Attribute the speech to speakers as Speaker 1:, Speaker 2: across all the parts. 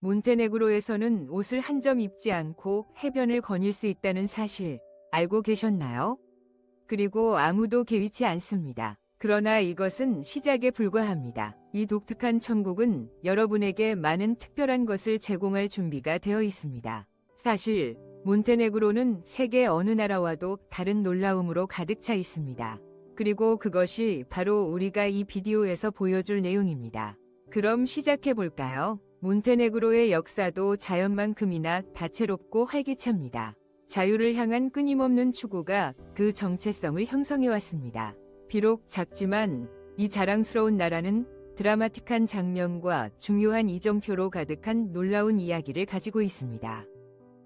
Speaker 1: 몬테네그로에서는 옷을 한 점 입지 않고 해변을 거닐 수 있다는 사실 알고 계셨나요? 그리고 아무도 개의치 않습니다. 그러나 이것은 시작에 불과합니다. 이 독특한 천국은 여러분에게 많은 특별한 것을 제공할 준비가 되어 있습니다. 사실 몬테네그로는 세계 어느 나라와도 다른 놀라움으로 가득 차 있습니다. 그리고 그것이 바로 우리가 이 비디오에서 보여줄 내용입니다. 그럼 시작해 볼까요? 몬테네그로의 역사도 자연만큼이나 다채롭고 활기찹니다. 자유를 향한 끊임없는 추구가 그 정체성을 형성해 왔습니다. 비록 작지만 이 자랑스러운 나라는 드라마틱한 장면과 중요한 이정표로 가득한 놀라운 이야기를 가지고 있습니다.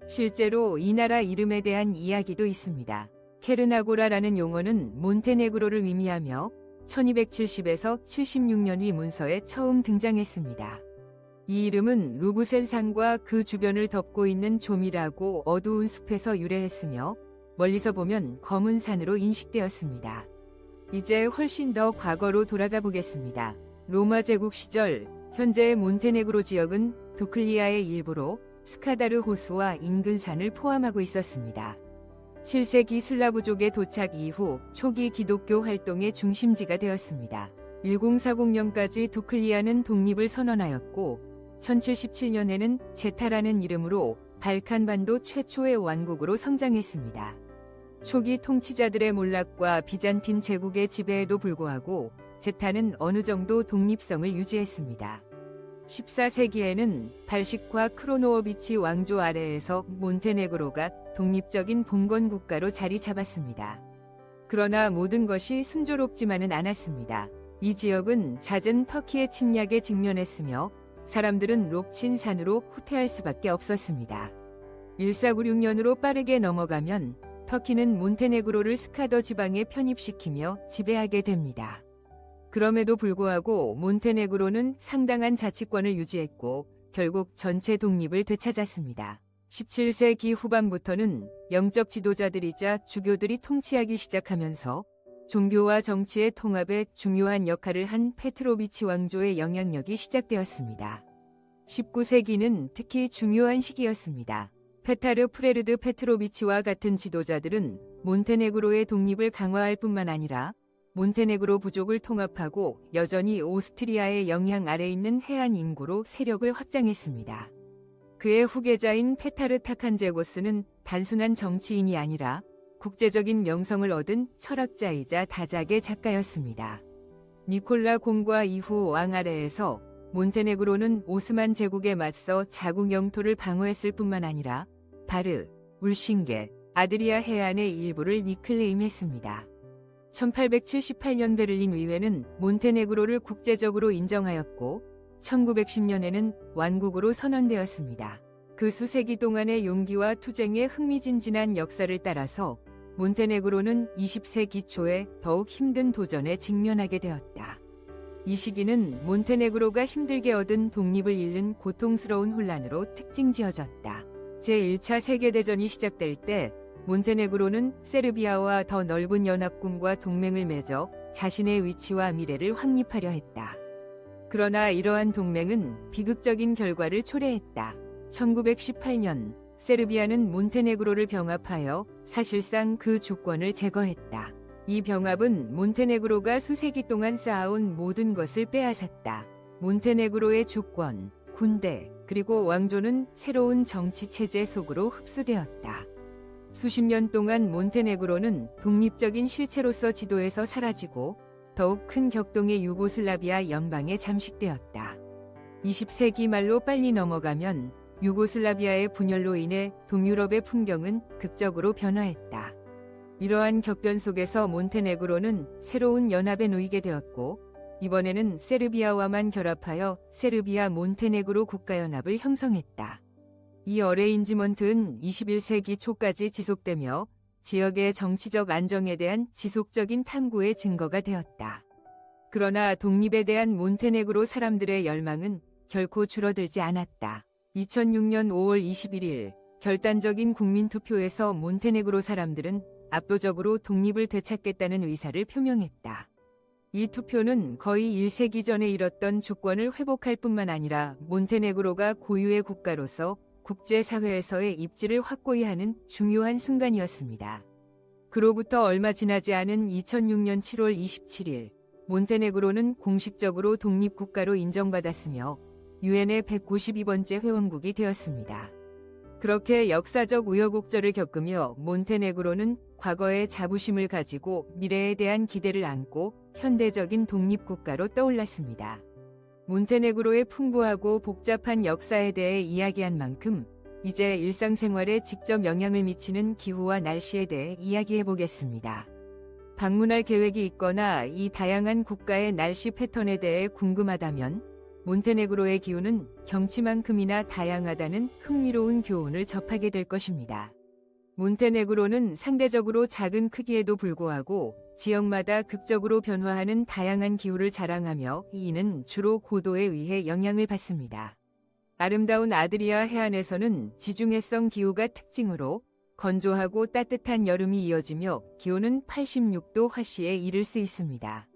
Speaker 1: 실제로 이 나라 이름에 대한 이야기도 있습니다. 케르나고라라는 용어는 몬테네그로를 의미하며 1270에서 76년의 문서에 처음 등장했습니다. 이 이름은 루브센 산과 그 주변을 덮고 있는 조밀하고 어두운 숲에서 유래했으며 멀리서 보면 검은 산으로 인식되었습니다. 이제 훨씬 더 과거로 돌아가 보겠습니다. 로마 제국 시절 현재의 몬테네그로 지역은 두클리아의 일부로 스카다르 호수와 인근 산을 포함하고 있었습니다. 7세기 슬라브족의 도착 이후 초기 기독교 활동의 중심지가 되었습니다. 1040년까지 두클리아는 독립을 선언하였고 1077년에는 제타라는 이름으로 발칸반도 최초의 왕국으로 성장했습니다. 초기 통치자들의 몰락과 비잔틴 제국의 지배에도 불구하고 제타는 어느 정도 독립성을 유지했습니다. 14세기에는 발식과 크로노오비치 왕조 아래에서 몬테네그로가 독립적인 봉건 국가로 자리 잡았습니다. 그러나 모든 것이 순조롭지만은 않았습니다. 이 지역은 잦은 터키의 침략에 직면했으며 사람들은 롭친 산으로 후퇴할 수밖에 없었습니다. 1496년으로 빠르게 넘어가면 터키는 몬테네그로를 스카더 지방에 편입시키며 지배하게 됩니다. 그럼에도 불구하고 몬테네그로는 상당한 자치권을 유지했고 결국 전체 독립을 되찾았습니다. 17세기 후반부터는 영적 지도자들이자 주교들이 통치하기 시작하면서 종교와 정치의 통합에 중요한 역할을 한 페트로비치 왕조의 영향력이 시작되었습니다. 19세기는 특히 중요한 시기였습니다. 페타르 프레르드 페트로비치와 같은 지도자들은 몬테네그로의 독립을 강화할 뿐만 아니라 몬테네그로 부족을 통합하고 여전히 오스트리아의 영향 아래 있는 해안 인구로 세력을 확장했습니다. 그의 후계자인 페타르 타칸제고스는 단순한 정치인이 아니라 국제적인 명성을 얻은 철학자이자 다작의 작가였습니다. 니콜라 공과 이후 왕 아래에서 몬테네그로는 오스만 제국에 맞서 자국 영토를 방어했을 뿐만 아니라 바르, 울싱게, 아드리아 해안의 일부를 리클레임했습니다. 1878년 베를린 의회는 몬테네그로를 국제적으로 인정하였고 1910년에는 왕국으로 선언되었습니다. 그 수세기 동안의 용기와 투쟁의 흥미진진한 역사를 따라서 몬테네그로는 20세기 초에 더욱 힘든 도전에 직면하게 되었다. 이 시기는 몬테네그로가 힘들게 얻은 독립을 잃는 고통스러운 혼란으로 특징지어졌다. 제1차 세계대전이 시작될 때 몬테네그로는 세르비아와 더 넓은 연합군과 동맹을 맺어 자신의 위치와 미래를 확립하려 했다. 그러나 이러한 동맹은 비극적인 결과를 초래했다. 1918년 세르비아는 몬테네그로를 병합하여 사실상 그 주권을 제거했다. 이 병합은 몬테네그로가 수세기 동안 쌓아온 모든 것을 빼앗았다. 몬테네그로의 주권, 군대, 그리고 왕조는 새로운 정치 체제 속으로 흡수되었다. 수십 년 동안 몬테네그로는 독립적인 실체로서 지도에서 사라지고 더욱 큰 격동의 유고슬라비아 연방에 잠식되었다. 20세기 말로 빨리 넘어가면 유고슬라비아의 분열로 인해 동유럽의 풍경은 극적으로 변화했다. 이러한 격변 속에서 몬테네그로는 새로운 연합에 놓이게 되었고 이번에는 세르비아와만 결합하여 세르비아 몬테네그로 국가연합을 형성했다. 이 어레인지먼트는 21세기 초까지 지속되며 지역의 정치적 안정에 대한 지속적인 탐구의 증거가 되었다. 그러나 독립에 대한 몬테네그로 사람들의 열망은 결코 줄어들지 않았다. 2006년 5월 21일 결단적인 국민투표에서 몬테네그로 사람들은 압도적으로 독립을 되찾겠다는 의사를 표명했다. 이 투표는 거의 1세기 전에 이뤘던 주권을 회복할 뿐만 아니라 몬테네그로가 고유의 국가로서 국제사회에서의 입지를 확고히 하는 중요한 순간이었습니다. 그로부터 얼마 지나지 않은 2006년 7월 27일, 몬테네그로는 공식적으로 독립국가로 인정받았으며 유엔의 192번째 회원국이 되었습니다. 그렇게 역사적 우여곡절을 겪으며 몬테네그로는 과거의 자부심을 가지고 미래에 대한 기대를 안고 현대적인 독립국가로 떠올랐습니다. 몬테네그로의 풍부하고 복잡한 역사에 대해 이야기한 만큼 이제 일상생활에 직접 영향을 미치는 기후와 날씨에 대해 이야기해 보겠습니다. 방문할 계획이 있거나 이 다양한 국가의 날씨 패턴에 대해 궁금하다면 몬테네그로의 기후는 경치만큼이나 다양하다는 흥미로운 교훈을 접하게 될 것입니다. 몬테네그로는 상대적으로 작은 크기에도 불구하고 지역마다 극적으로 변화하는 다양한 기후를 자랑하며 이는 주로 고도에 의해 영향을 받습니다. 아름다운 아드리아 해안에서는 지중해성 기후가 특징으로 건조하고 따뜻한 여름이 이어지며 기온은 86도 화씨에 이를 수 있습니다.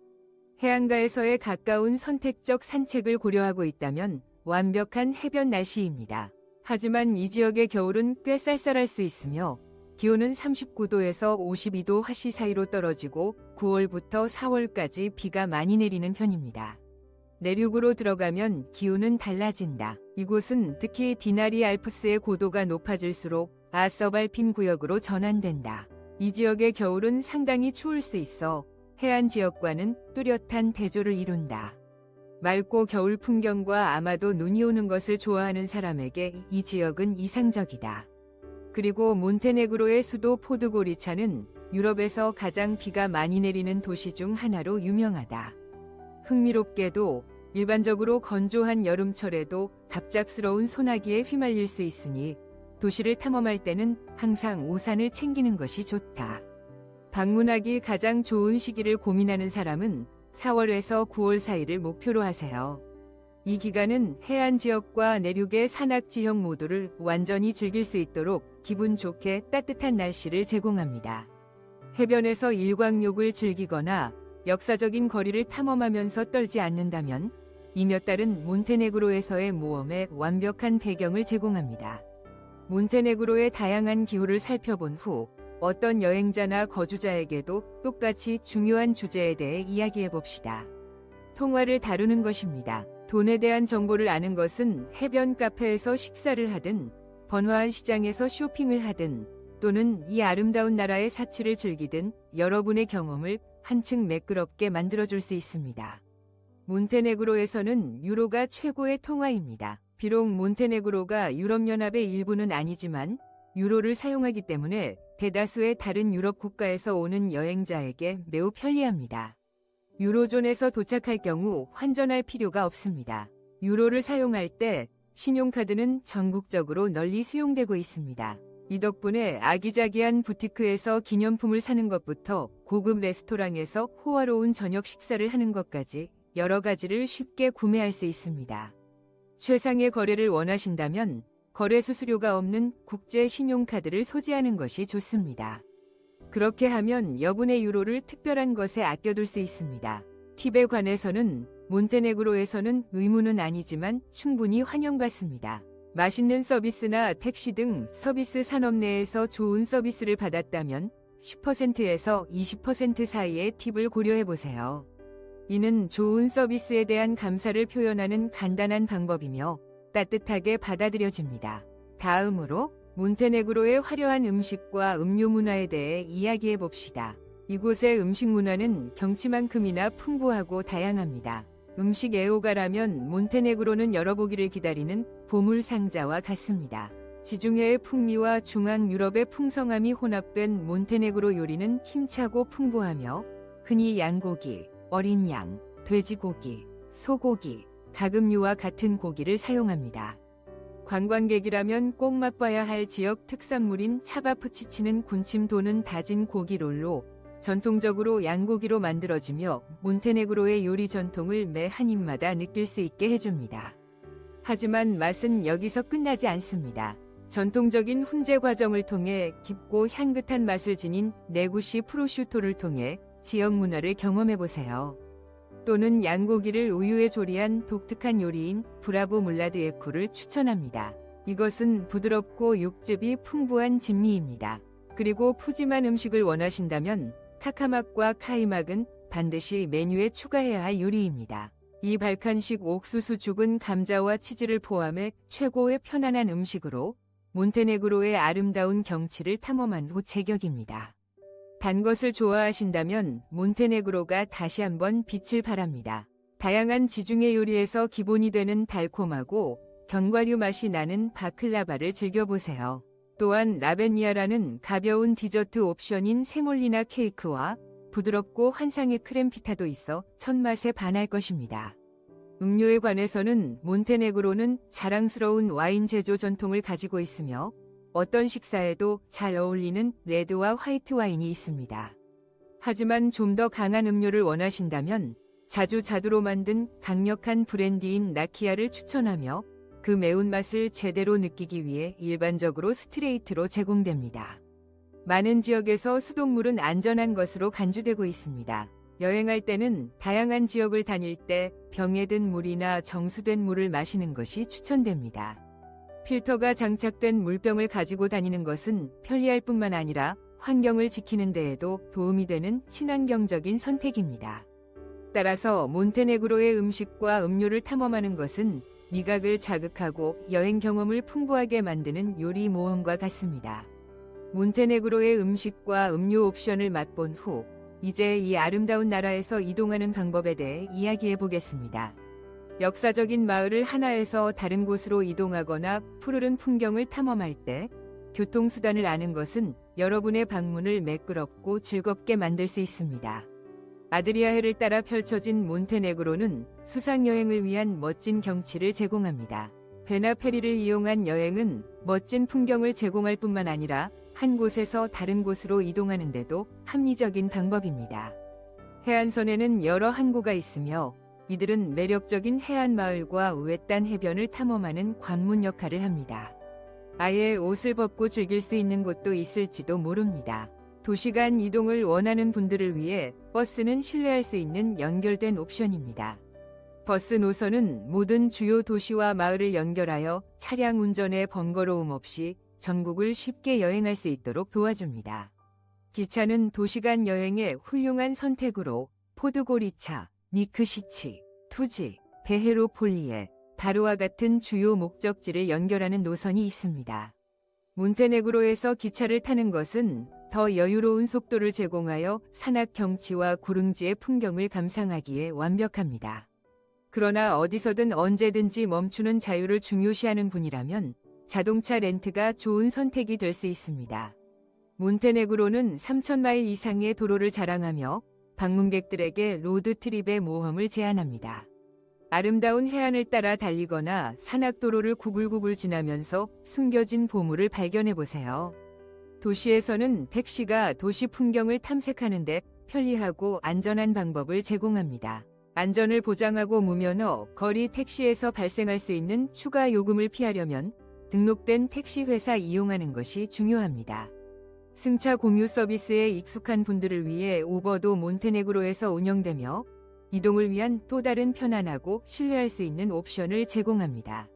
Speaker 1: 해안가에서의 가까운 선택적 산책을 고려하고 있다면 완벽한 해변 날씨입니다. 하지만 이 지역의 겨울은 꽤 쌀쌀할 수 있으며 기온은 39도에서 52도 화씨 사이로 떨어지고 9월부터 4월까지 비가 많이 내리는 편입니다. 내륙으로 들어가면 기온은 달라진다. 이곳은 특히 디나리 알프스의 고도가 높아질수록 아서발핀 구역으로 전환된다. 이 지역의 겨울은 상당히 추울 수 있어 해안 지역과는 뚜렷한 대조를 이룬다. 맑고 겨울 풍경과 아마도 눈이 오는 것을 좋아하는 사람에게 이 지역은 이상적이다. 그리고 몬테네그로의 수도 포드고리차는 유럽에서 가장 비가 많이 내리는 도시 중 하나로 유명하다. 흥미롭게도 일반적으로 건조한 여름철에도 갑작스러운 소나기에 휘말릴 수 있으니 도시를 탐험할 때는 항상 우산을 챙기는 것이 좋다. 방문하기 가장 좋은 시기를 고민하는 사람은 4월에서 9월 사이를 목표로 하세요. 이 기간은 해안 지역과 내륙의 산악 지역 모두를 완전히 즐길 수 있도록 기분 좋게 따뜻한 날씨를 제공합니다. 해변에서 일광욕을 즐기거나 역사적인 거리를 탐험하면서 떨지 않는다면 이 몇 달은 몬테네그로에서의 모험에 완벽한 배경을 제공합니다. 몬테네그로의 다양한 기후를 살펴본 후 어떤 여행자나 거주자에게도 똑같이 중요한 주제에 대해 이야기해 봅시다. 통화를 다루는 것입니다. 돈에 대한 정보를 아는 것은 해변 카페에서 식사를 하든 번화한 시장에서 쇼핑을 하든 또는 이 아름다운 나라의 사치를 즐기든 여러분의 경험을 한층 매끄럽게 만들어줄 수 있습니다. 몬테네그로에서는 유로가 최고의 통화입니다. 비록 몬테네그로가 유럽연합의 일부는 아니지만 유로를 사용하기 때문에 대다수의 다른 유럽 국가에서 오는 여행자에게 매우 편리합니다. 유로존에서 도착할 경우 환전할 필요가 없습니다. 유로를 사용할 때 신용카드는 전국적으로 널리 수용되고 있습니다. 이 덕분에 아기자기한 부티크에서 기념품을 사는 것부터 고급 레스토랑에서 호화로운 저녁 식사를 하는 것까지 여러 가지를 쉽게 구매할 수 있습니다. 최상의 거래를 원하신다면 거래 수수료가 없는 국제 신용카드를 소지하는 것이 좋습니다. 그렇게 하면 여분의 유로를 특별한 것에 아껴둘 수 있습니다. 팁에 관해서는 몬테네그로에서는 의무는 아니지만 충분히 환영받습니다. 맛있는 서비스나 택시 등 서비스 산업 내에서 좋은 서비스를 받았다면 10%에서 20% 사이의 팁을 고려해보세요. 이는 좋은 서비스에 대한 감사를 표현하는 간단한 방법이며 따뜻하게 받아들여집니다. 다음으로 몬테네그로의 화려한 음식과 음료 문화에 대해 이야기해 봅시다. 이곳의 음식 문화는 경치만큼이나 풍부하고 다양합니다. 음식 애호가라면 몬테네그로는 열어보기를 기다리는 보물 상자와 같습니다. 지중해의 풍미와 중앙 유럽의 풍성함이 혼합된 몬테네그로 요리는 힘차고 풍부하며 흔히 양고기, 어린 양, 돼지고기, 소고기, 닭음료와 같은 고기를 사용합니다. 관광객이라면 꼭 맛봐야 할 지역 특산물인 차바푸치치는 군침 도는 다진 고기 롤로 전통적으로 양고기로 만들어지며 몬테네그로의 요리 전통을 매 한 입마다 느낄 수 있게 해줍니다. 하지만 맛은 여기서 끝나지 않습니다. 전통적인 훈제 과정을 통해 깊고 향긋한 맛을 지닌 네구시 프로슈토를 통해 지역 문화를 경험해보세요. 또는 양고기를 우유에 조리한 독특한 요리인 브라보 물라드에코를 추천합니다. 이것은 부드럽고 육즙이 풍부한 진미입니다. 그리고 푸짐한 음식을 원하신다면 카카막과 카이막은 반드시 메뉴에 추가해야 할 요리입니다. 이 발칸식 옥수수 죽은 감자와 치즈를 포함해 최고의 편안한 음식으로 몬테네그로의 아름다운 경치를 탐험한 후 제격입니다. 단 것을 좋아하신다면 몬테네그로가 다시 한번 빛을 발합니다. 다양한 지중해 요리에서 기본이 되는 달콤하고 견과류 맛이 나는 바클라바를 즐겨보세요. 또한 라베니아라는 가벼운 디저트 옵션인 세몰리나 케이크와 부드럽고 환상의 크렘피타도 있어 첫맛에 반할 것입니다. 음료에 관해서는 몬테네그로는 자랑스러운 와인 제조 전통을 가지고 있으며 어떤 식사에도 잘 어울리는 레드와 화이트 와인이 있습니다. 하지만 좀 더 강한 음료를 원하신다면 자두로 만든 강력한 브랜디인 라키아를 추천하며 그 매운맛을 제대로 느끼기 위해 일반적으로 스트레이트로 제공됩니다. 많은 지역에서 수돗물은 안전한 것으로 간주되고 있습니다. 여행할 때는 다양한 지역을 다닐 때 병에 든 물이나 정수된 물을 마시는 것이 추천됩니다. 필터가 장착된 물병을 가지고 다니는 것은 편리할 뿐만 아니라 환경을 지키는 데에도 도움이 되는 친환경적인 선택입니다. 따라서 몬테네그로의 음식과 음료를 탐험하는 것은 미각을 자극하고 여행 경험을 풍부하게 만드는 요리 모험과 같습니다. 몬테네그로의 음식과 음료 옵션을 맛본 후 이제 이 아름다운 나라에서 이동하는 방법에 대해 이야기해 보겠습니다. 역사적인 마을을 하나에서 다른 곳으로 이동하거나 푸르른 풍경을 탐험할 때 교통수단을 아는 것은 여러분의 방문을 매끄럽고 즐겁게 만들 수 있습니다. 아드리아해를 따라 펼쳐진 몬테네그로는 수상여행을 위한 멋진 경치를 제공합니다. 배나 페리를 이용한 여행은 멋진 풍경을 제공할 뿐만 아니라 한 곳에서 다른 곳으로 이동하는 데도 합리적인 방법입니다. 해안선에는 여러 항구가 있으며 이들은 매력적인 해안마을과 외딴 해변을 탐험하는 관문 역할을 합니다. 아예 옷을 벗고 즐길 수 있는 곳도 있을지도 모릅니다. 도시간 이동을 원하는 분들을 위해 버스는 신뢰할 수 있는 연결된 옵션입니다. 버스 노선은 모든 주요 도시와 마을을 연결하여 차량 운전의 번거로움 없이 전국을 쉽게 여행할 수 있도록 도와줍니다. 기차는 도시간 여행의 훌륭한 선택으로 포드고리차, 니크시치, 투지, 베헤로폴리에, 바로와 같은 주요 목적지를 연결하는 노선이 있습니다. 몬테네그로에서 기차를 타는 것은 더 여유로운 속도를 제공하여 산악 경치와 구릉지의 풍경을 감상하기에 완벽합니다. 그러나 어디서든 언제든지 멈추는 자유를 중요시하는 분이라면 자동차 렌트가 좋은 선택이 될 수 있습니다. 몬테네그로는 3,000마일 이상의 도로를 자랑하며 방문객들에게 로드트립의 모험을 제안합니다. 아름다운 해안을 따라 달리거나 산악도로를 구불구불 지나면서 숨겨진 보물을 발견해보세요. 도시에서는 택시가 도시 풍경을 탐색하는 데 편리하고 안전한 방법을 제공합니다. 안전을 보장하고 무면허, 거리 택시에서 발생할 수 있는 추가 요금을 피하려면 등록된 택시 회사 이용하는 것이 중요합니다. 승차 공유 서비스에 익숙한 분들을 위해 우버도 몬테네그로에서 운영되며 이동을 위한 또 다른 편안하고 신뢰할 수 있는 옵션을 제공합니다.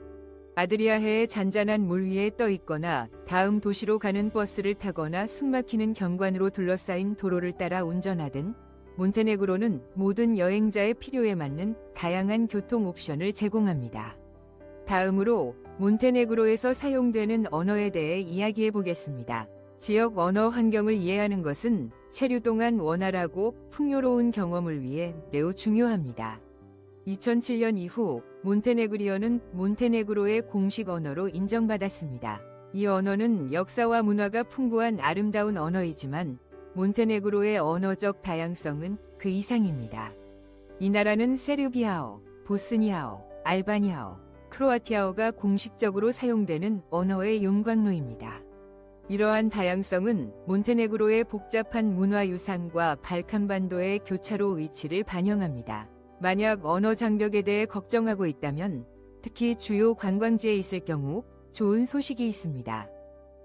Speaker 1: 아드리아해의 잔잔한 물 위에 떠 있거나 다음 도시로 가는 버스를 타거나 숨막히는 경관으로 둘러싸인 도로를 따라 운전하든 몬테네그로는 모든 여행자의 필요에 맞는 다양한 교통 옵션을 제공합니다. 다음으로 몬테네그로에서 사용되는 언어에 대해 이야기해 보겠습니다. 지역 언어 환경을 이해하는 것은 체류 동안 원활하고 풍요로운 경험을 위해 매우 중요합니다. 2007년 이후 몬테네그리어는 몬테네그로의 공식 언어로 인정받았습니다. 이 언어는 역사와 문화가 풍부한 아름다운 언어이지만 몬테네그로의 언어적 다양성은 그 이상입니다. 이 나라는 세르비아어, 보스니아어, 알바니아어, 크로아티아어가 공식적으로 사용되는 언어의 용광로입니다. 이러한 다양성은 몬테네그로의 복잡한 문화 유산과 발칸반도의 교차로 위치를 반영합니다. 만약 언어 장벽에 대해 걱정하고 있다면 특히 주요 관광지에 있을 경우 좋은 소식이 있습니다.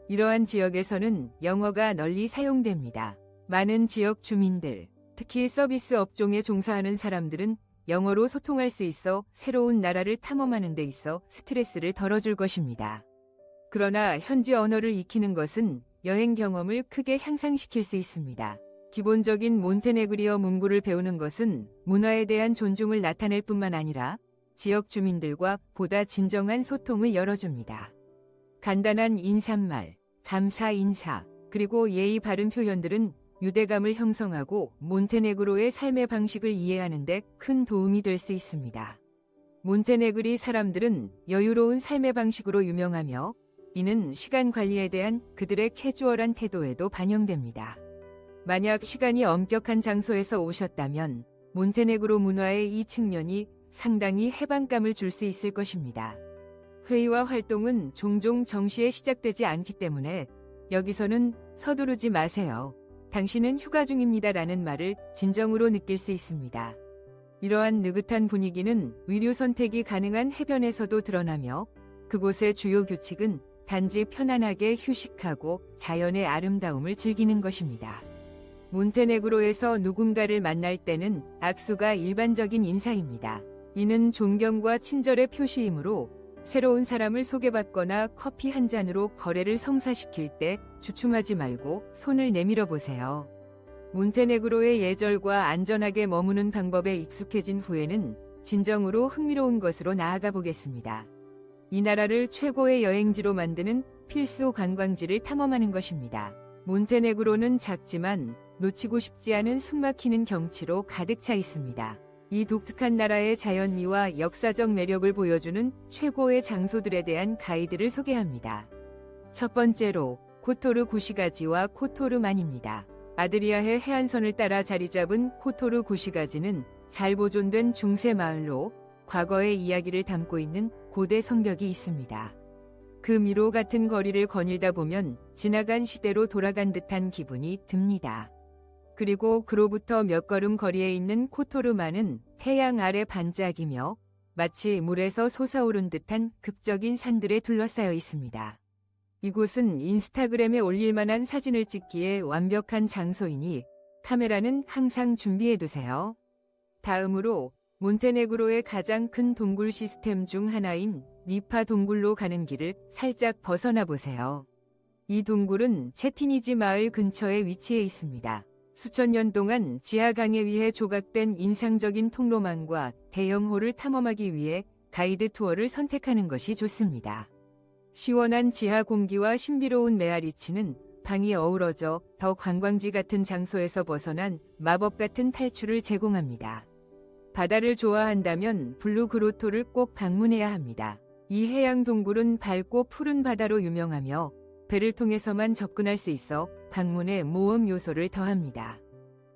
Speaker 1: 이러한 지역에서는 영어가 널리 사용됩니다. 많은 지역 주민들, 특히 서비스 업종에 종사하는 사람들은 영어로 소통할 수 있어 새로운 나라를 탐험하는 데 있어 스트레스를 덜어줄 것입니다. 그러나 현지 언어를 익히는 것은 여행 경험을 크게 향상시킬 수 있습니다. 기본적인 몬테네그리어 문구를 배우는 것은 문화에 대한 존중을 나타낼 뿐만 아니라 지역 주민들과 보다 진정한 소통을 열어줍니다. 간단한 인사말, 감사 인사, 그리고 예의 바른 표현들은 유대감을 형성하고 몬테네그로의 삶의 방식을 이해하는 데 큰 도움이 될 수 있습니다. 몬테네그리 사람들은 여유로운 삶의 방식으로 유명하며 이는 시간 관리에 대한 그들의 캐주얼한 태도에도 반영됩니다. 만약 시간이 엄격한 장소에서 오셨다면 몬테네그로 문화의 이 측면이 상당히 해방감을 줄 수 있을 것입니다. 회의와 활동은 종종 정시에 시작되지 않기 때문에 여기서는 서두르지 마세요. 당신은 휴가 중입니다라는 말을 진정으로 느낄 수 있습니다. 이러한 느긋한 분위기는 위료 선택이 가능한 해변에서도 드러나며 그곳의 주요 규칙은 단지 편안하게 휴식하고 자연의 아름다움을 즐기는 것입니다. 몬테네그로에서 누군가를 만날 때는 악수가 일반적인 인사입니다. 이는 존경과 친절의 표시이므로 새로운 사람을 소개받거나 커피 한 잔으로 거래를 성사시킬 때 주춤하지 말고 손을 내밀어 보세요. 몬테네그로의 예절과 안전하게 머무는 방법에 익숙해진 후에는 진정으로 흥미로운 것으로 나아가 보겠습니다. 이 나라를 최고의 여행지로 만드는 필수 관광지를 탐험하는 것입니다. 몬테네그로는 작지만 놓치고 싶지 않은 숨막히는 경치로 가득 차 있습니다. 이 독특한 나라의 자연미와 역사적 매력을 보여주는 최고의 장소들에 대한 가이드를 소개합니다. 첫 번째로 코토르 구시가지와 코토르만입니다. 아드리아해 해안선을 따라 자리 잡은 코토르 구시가지는 잘 보존된 중세 마을로 과거의 이야기를 담고 있는 고대 성벽이 있습니다. 그 미로 같은 거리를 거닐다 보면 지나간 시대로 돌아간 듯한 기분이 듭니다. 그리고 그로부터 몇 걸음 거리에 있는 코토르만은 태양 아래 반짝이며 마치 물에서 솟아오른 듯한 극적인 산들에 둘러싸여 있습니다. 이곳은 인스타그램에 올릴 만한 사진을 찍기에 완벽한 장소이니 카메라는 항상 준비해 두세요. 다음으로 몬테네그로의 가장 큰 동굴 시스템 중 하나인 리파 동굴로 가는 길을 살짝 벗어나 보세요. 이 동굴은 체티니지 마을 근처에 위치해 있습니다. 수천 년 동안 지하강에 의해 조각된 인상적인 통로망과 대형홀을 탐험하기 위해 가이드 투어를 선택하는 것이 좋습니다. 시원한 지하 공기와 신비로운 메아리치는 방이 어우러져 더 관광지 같은 장소에서 벗어난 마법 같은 탈출을 제공합니다. 바다를 좋아한다면 블루 그로토를 꼭 방문해야 합니다. 이 해양 동굴은 밝고 푸른 바다로 유명하며 배를 통해서만 접근할 수 있어 방문에 모험 요소를 더합니다.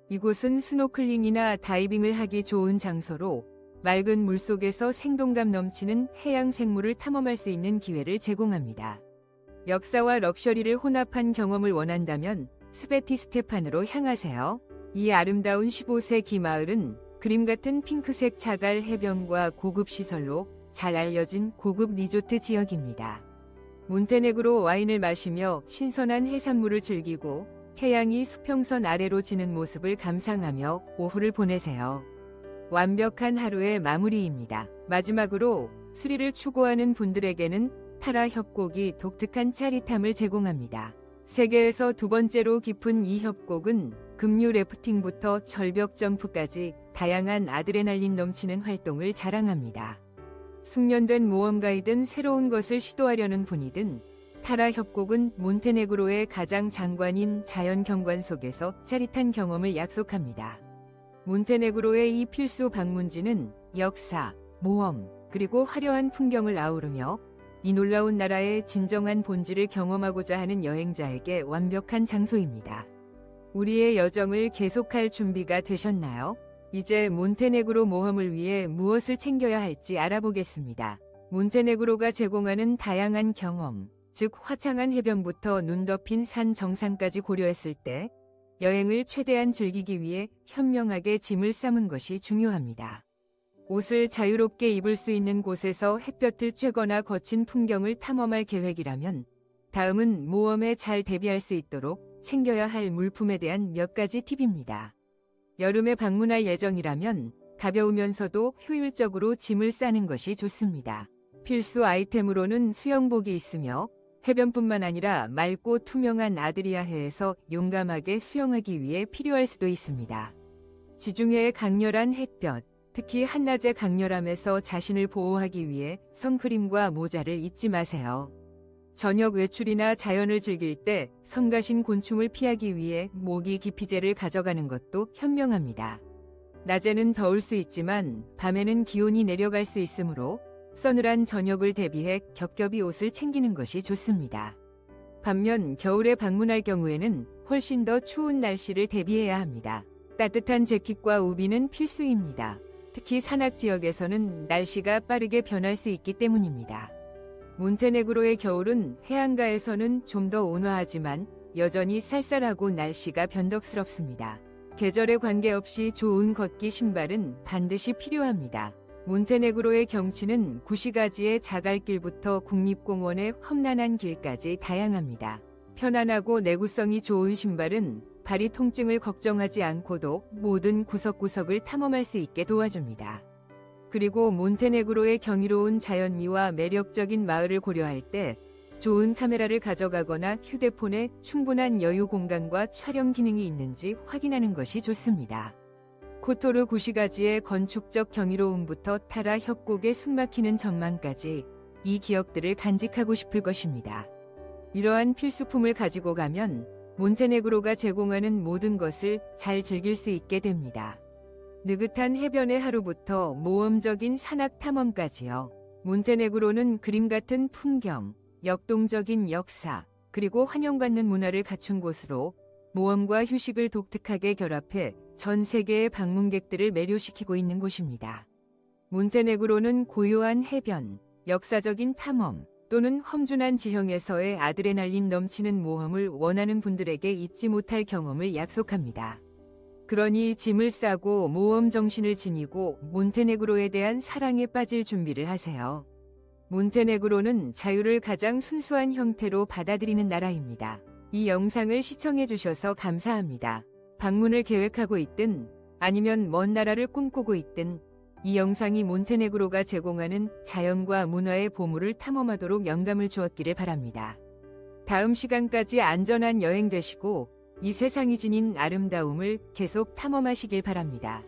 Speaker 1: 이곳은 스노클링이나 다이빙을 하기 좋은 장소로 맑은 물속에서 생동감 넘치는 해양 생물을 탐험할 수 있는 기회를 제공합니다. 역사와 럭셔리를 혼합한 경험을 원한다면 스베티 스테판으로 향하세요. 이 아름다운 15세기 마을은 그림 같은 핑크색 자갈 해변과 고급 시설로 잘 알려진 고급 리조트 지역입니다. 몬테네그로 와인을 마시며 신선한 해산물을 즐기고 태양이 수평선 아래로 지는 모습을 감상하며 오후를 보내세요. 완벽한 하루의 마무리입니다. 마지막으로 스릴을 추구하는 분들에게는 타라 협곡이 독특한 짜릿함을 제공합니다. 세계에서 두 번째로 깊은 이 협곡은 급류 래프팅부터 절벽 점프까지 다양한 아드레날린 넘치는 활동을 자랑합니다. 숙련된 모험가이든 새로운 것을 시도하려는 분이든 타라 협곡은 몬테네그로의 가장 장관인 자연 경관 속에서 짜릿한 경험을 약속합니다. 몬테네그로의 이 필수 방문지는 역사, 모험, 그리고 화려한 풍경을 아우르며 이 놀라운 나라의 진정한 본질을 경험하고자 하는 여행자에게 완벽한 장소입니다. 우리의 여정을 계속할 준비가 되셨나요? 이제 몬테네그로 모험을 위해 무엇을 챙겨야 할지 알아보겠습니다. 몬테네그로가 제공하는 다양한 경험, 즉 화창한 해변부터 눈 덮인 산 정상까지 고려했을 때 여행을 최대한 즐기기 위해 현명하게 짐을 싸는 것이 중요합니다. 옷을 자유롭게 입을 수 있는 곳에서 햇볕을 쬐거나 거친 풍경을 탐험할 계획이라면 다음은 모험에 잘 대비할 수 있도록 챙겨야 할 물품에 대한 몇 가지 팁입니다. 여름에 방문할 예정이라면 가벼우면서도 효율적으로 짐을 싸는 것이 좋습니다. 필수 아이템으로는 수영복이 있으며 해변뿐만 아니라 맑고 투명한 아드리아해에서 용감하게 수영하기 위해 필요할 수도 있습니다. 지중해의 강렬한 햇볕, 특히 한낮의 강렬함에서 자신을 보호하기 위해 선크림과 모자를 잊지 마세요. 저녁 외출이나 자연을 즐길 때 성가신 곤충을 피하기 위해 모기 기피제를 가져가는 것도 현명합니다. 낮에는 더울 수 있지만 밤에는 기온이 내려갈 수 있으므로 서늘한 저녁을 대비해 겹겹이 옷을 챙기는 것이 좋습니다. 반면 겨울에 방문할 경우에는 훨씬 더 추운 날씨를 대비해야 합니다. 따뜻한 재킷과 우비는 필수입니다. 특히 산악 지역에서는 날씨가 빠르게 변할 수 있기 때문입니다. 몬테네그로의 겨울은 해안가에서는 좀 더 온화하지만 여전히 쌀쌀하고 날씨가 변덕스럽습니다. 계절에 관계없이 좋은 걷기 신발은 반드시 필요합니다. 몬테네그로의 경치는 구시가지의 자갈길부터 국립공원의 험난한 길까지 다양합니다. 편안하고 내구성이 좋은 신발은 발이 통증을 걱정하지 않고도 모든 구석구석을 탐험할 수 있게 도와줍니다. 그리고 몬테네그로의 경이로운 자연미와 매력적인 마을을 고려할 때 좋은 카메라를 가져가거나 휴대폰에 충분한 여유 공간과 촬영 기능이 있는지 확인하는 것이 좋습니다. 코토르 구시가지의 건축적 경이로움부터 타라 협곡의 숨막히는 전망까지 이 기억들을 간직하고 싶을 것입니다. 이러한 필수품을 가지고 가면 몬테네그로가 제공하는 모든 것을 잘 즐길 수 있게 됩니다. 느긋한 해변의 하루부터 모험적인 산악 탐험까지요. 몬테네그로는 그림 같은 풍경, 역동적인 역사, 그리고 환영받는 문화를 갖춘 곳으로 모험과 휴식을 독특하게 결합해 전 세계의 방문객들을 매료시키고 있는 곳입니다. 몬테네그로는 고요한 해변, 역사적인 탐험, 또는 험준한 지형에서의 아드레날린 넘치는 모험을 원하는 분들에게 잊지 못할 경험을 약속합니다. 그러니 짐을 싸고 모험 정신을 지니고 몬테네그로에 대한 사랑에 빠질 준비를 하세요. 몬테네그로는 자유를 가장 순수한 형태로 받아들이는 나라입니다. 이 영상을 시청해주셔서 감사합니다. 방문을 계획하고 있든 아니면 먼 나라를 꿈꾸고 있든 이 영상이 몬테네그로가 제공하는 자연과 문화의 보물을 탐험하도록 영감을 주었기를 바랍니다. 다음 시간까지 안전한 여행 되시고 이 세상이 지닌 아름다움을 계속 탐험하시길 바랍니다.